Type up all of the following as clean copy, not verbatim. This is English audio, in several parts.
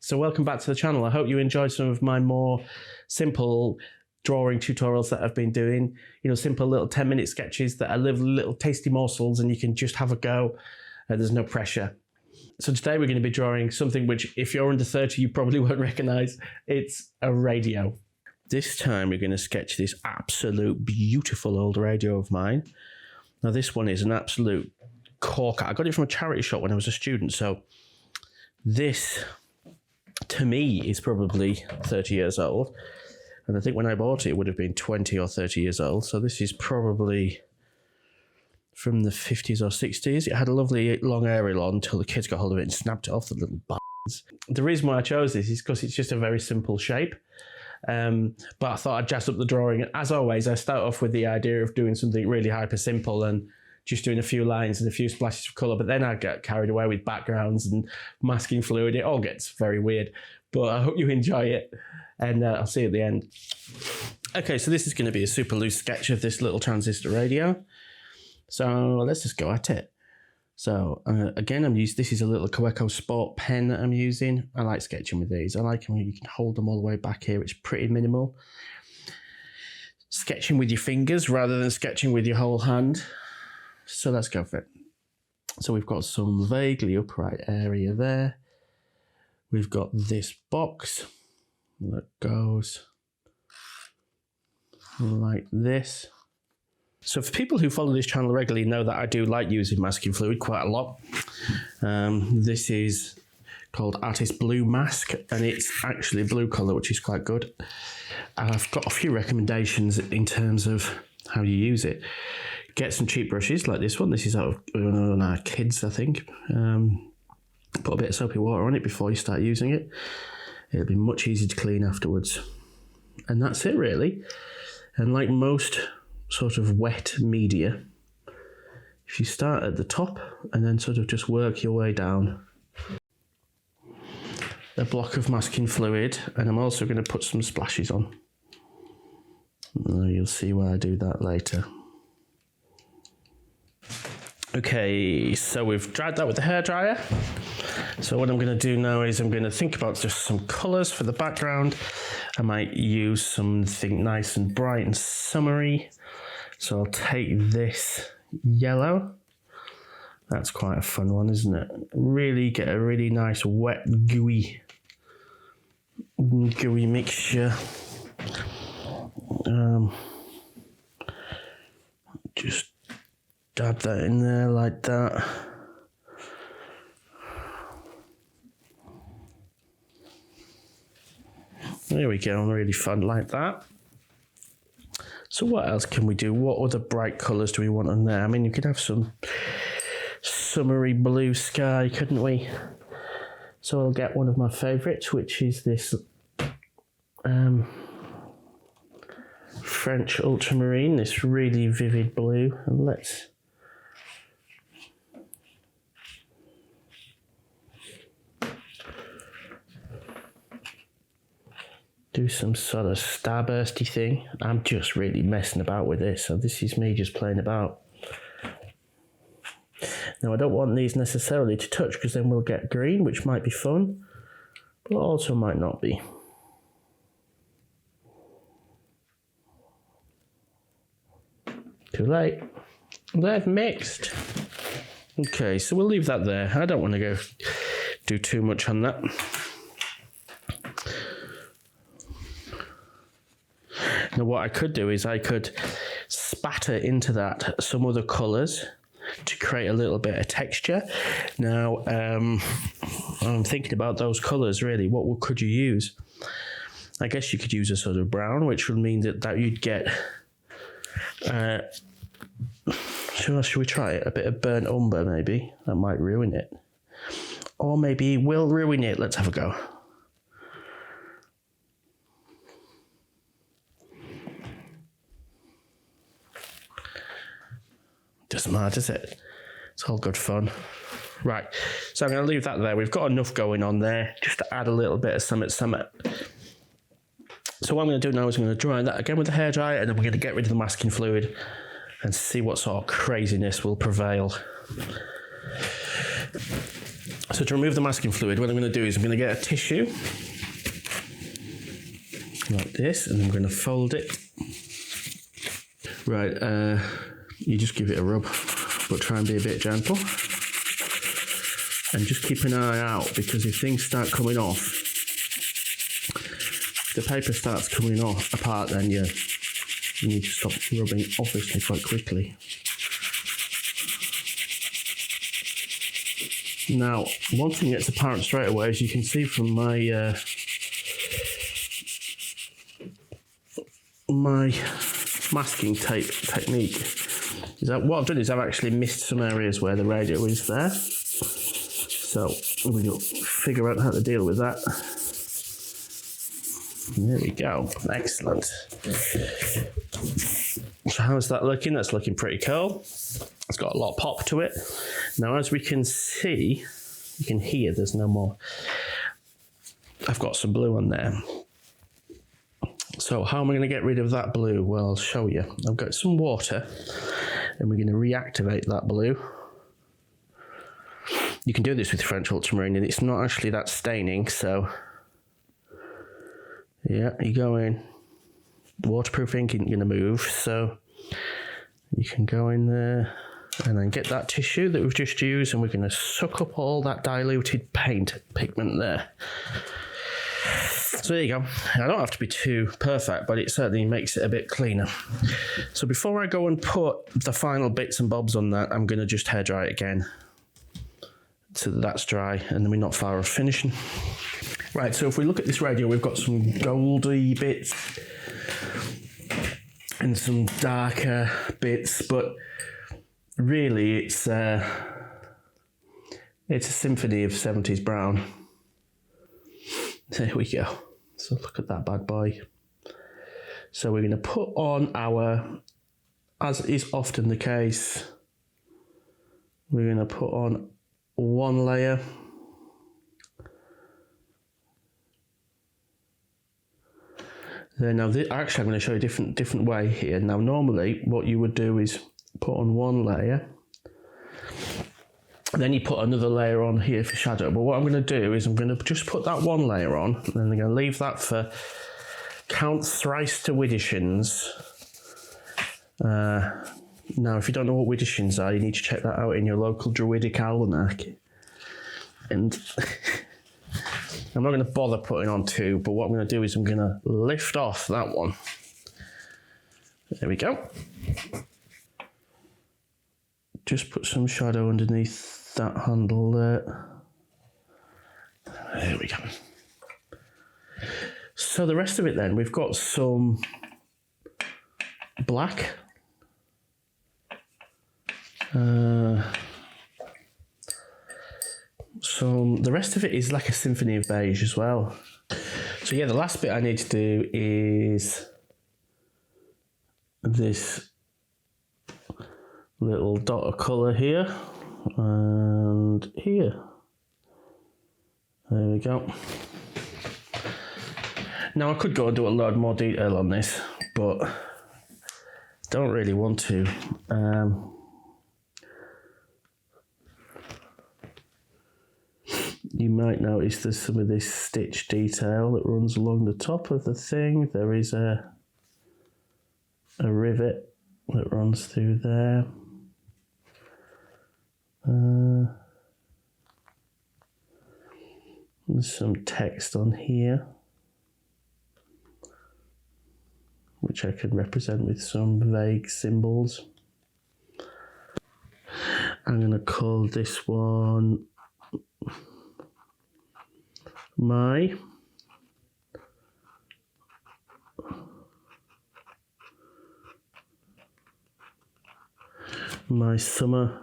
So welcome back to the channel. I hope you enjoyed some of my more simple drawing tutorials that I've been doing. You know, simple little 10-minute sketches that are little tasty morsels and you can just have a go. There's no pressure. So today we're going to be drawing something which, if you're under 30, you probably won't recognize. It's a radio. This time we're going to sketch this absolute beautiful old radio of mine. Now this one is an absolute corker. I got it from a charity shop when I was a student. So this, to me, is probably 30 years old. And I think when I bought it, it would have been 20 or 30 years old. So this is probably from the 50s or 60s. It had a lovely long aerial on until the kids got hold of it and snapped it off, the little b****s. The reason why I chose this is because it's just a very simple shape. But I thought I'd jazz up the drawing. As always, I start off with the idea of doing something really hyper simple and just doing a few lines and a few splashes of colour, but then I get carried away with backgrounds and masking fluid. It all gets very weird, but I hope you enjoy it, and I'll see you at the end. Okay, so this is going to be a super loose sketch of this little transistor radio. So let's just go at it. So again, this is a little Coeco Sport pen that I'm using. I like sketching with these. I like them when you can hold them all the way back here. It's pretty minimal. Sketching with your fingers rather than sketching with your whole hand. So let's go for it. So we've got some vaguely upright area there. We've got this box that goes like this. So for people who follow this channel regularly know that I do like using masking fluid quite a lot. This is called Artist Blue Mask, and it's actually blue colour, which is quite good. And I've got a few recommendations in terms of how you use it. Get some cheap brushes like this one. This is out of our kids, I think. Put a bit of soapy water on it before you start using it. It'll be much easier to clean afterwards. And that's it, really. And like most sort of wet media, if you start at the top and then sort of just work your way down. A block of masking fluid, and I'm also going to put some splashes on. You'll see why I do that later. Okay, so we've dried that with the hairdryer. So what I'm going to do now is I'm going to think about just some colours for the background. I might use something nice and bright and summery. So I'll take this yellow. That's quite a fun one, isn't it? Really get a really nice wet, gooey mixture. Just dab that in there like that. There we go, really fun like that. So what else can we do? What other bright colours do we want on there? I mean, you could have some summery blue sky, couldn't we? So I'll get one of my favourites, which is this French ultramarine, this really vivid blue. And let's do some sort of starbursty thing. I'm just really messing about with this, so this is me just playing about. Now I don't want these necessarily to touch because then we'll get green, which might be fun, but also might not be. Too late. They've mixed. Okay, so we'll leave that there. I don't want to go do too much on that. Now what I could do is I could spatter into that some other colours to create a little bit of texture. Now I'm thinking about those colours really. What could you use? I guess you could use a sort of brown, which would mean that you'd get should we try it? A bit of burnt umber maybe. That might ruin it. Or maybe we'll ruin it. Let's have a go. Doesn't matter, does it? It's all good fun. Right, so I'm going to leave that there. We've got enough going on there just to add a little bit of summit. So what I'm going to do now is I'm going to dry that again with the hairdryer, and then we're going to get rid of the masking fluid and see what sort of craziness will prevail. So to remove the masking fluid, what I'm going to do is I'm going to get a tissue like this, and I'm going to fold it. Right, you just give it a rub, but try and be a bit gentle. And just keep an eye out, because if things start coming off, if the paper starts coming off apart, then you need to stop rubbing, obviously, quite quickly. Now, one thing that's apparent straight away, as you can see from my my masking tape technique, is that what I've done is I've actually missed some areas where the radio is there. So we'll figure out how to deal with that. There we go. Excellent. So how's that looking? That's looking pretty cool. It's got a lot of pop to it. Now, as we can see, you can hear there's no more. I've got some blue on there. So how am I going to get rid of that blue? Well, I'll show you. I've got some water, and we're going to reactivate that blue. You can do this with French ultramarine, and it's not actually that staining, so yeah, you go in. Waterproof ink isn't going to move, so you can go in there and then get that tissue that we've just used, and we're going to suck up all that diluted paint pigment there. So there you go. I don't have to be too perfect, but it certainly makes it a bit cleaner. So before I go and put the final bits and bobs on that, I'm going to just hair dry it again so that's dry, and then we're not far off finishing. Right, so if we look at this radio, we've got some goldy bits and some darker bits, but really it's a symphony of 70s brown. There we go. So look at that bad boy. So we're going to put on our, as is often the case, we're going to put on one layer. Then now, actually, I'm going to show you a different way here. Now, normally, what you would do is put on one layer, then you put another layer on here for shadow. But what I'm going to do is I'm going to just put that one layer on, and then I'm going to leave that for count thrice to Widdershins. Now, if you don't know what Widdershins are, you need to check that out in your local Druidic almanac. And I'm not going to bother putting on two, but what I'm going to do is I'm going to lift off that one. There we go. Just put some shadow underneath that handle there. There we go. So the rest of it then, we've got some black. So the rest of it is like a symphony of beige as well. So yeah, the last bit I need to do is this little dot of colour here and here. There we go. Now I could go and do a lot more detail on this, but don't really want to. You might notice there's some of this stitch detail that runs along the top of the thing. There is a rivet that runs through there. There's some text on here, which I can represent with some vague symbols. I'm going to call this one my summer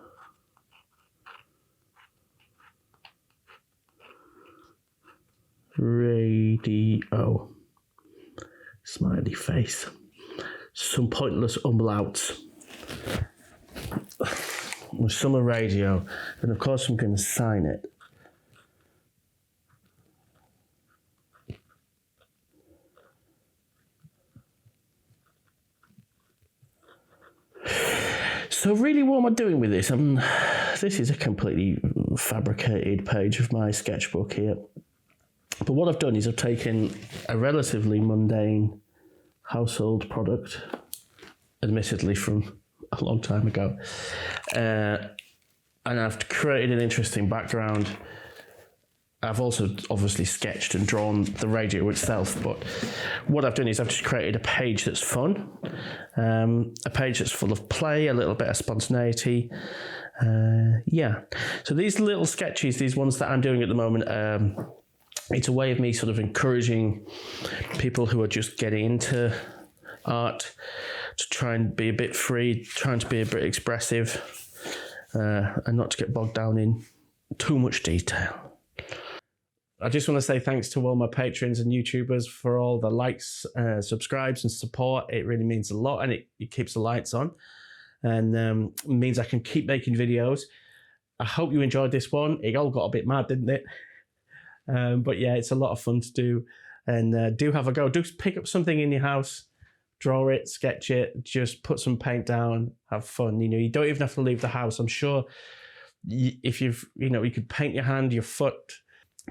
radio. Smiley face. Some pointless umlauts. Summer radio. And of course I'm going to sign it. So really what am I doing with this? This is a completely fabricated page of my sketchbook here. But what I've done is I've taken a relatively mundane household product, admittedly from a long time ago, and I've created an interesting background. I've also obviously sketched and drawn the radio itself, but what I've done is I've just created a page that's fun, a page that's full of play, a little bit of spontaneity. So these little sketches, these ones that I'm doing at the moment, it's a way of me sort of encouraging people who are just getting into art to try and be a bit free, trying to be a bit expressive, and not to get bogged down in too much detail. I just want to say thanks to all my patrons and YouTubers for all the likes, subscribes and support. It really means a lot, and it keeps the lights on, and means I can keep making videos. I hope you enjoyed this one. It all got a bit mad, didn't it? But yeah, it's a lot of fun to do, and do have a go. Do pick up something in your house, draw it, sketch it, just put some paint down, have fun. You know, you don't even have to leave the house. I'm sure if you could paint your hand, your foot,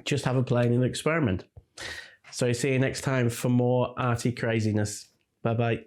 just have a play and an experiment. So see you next time for more arty craziness. Bye-bye.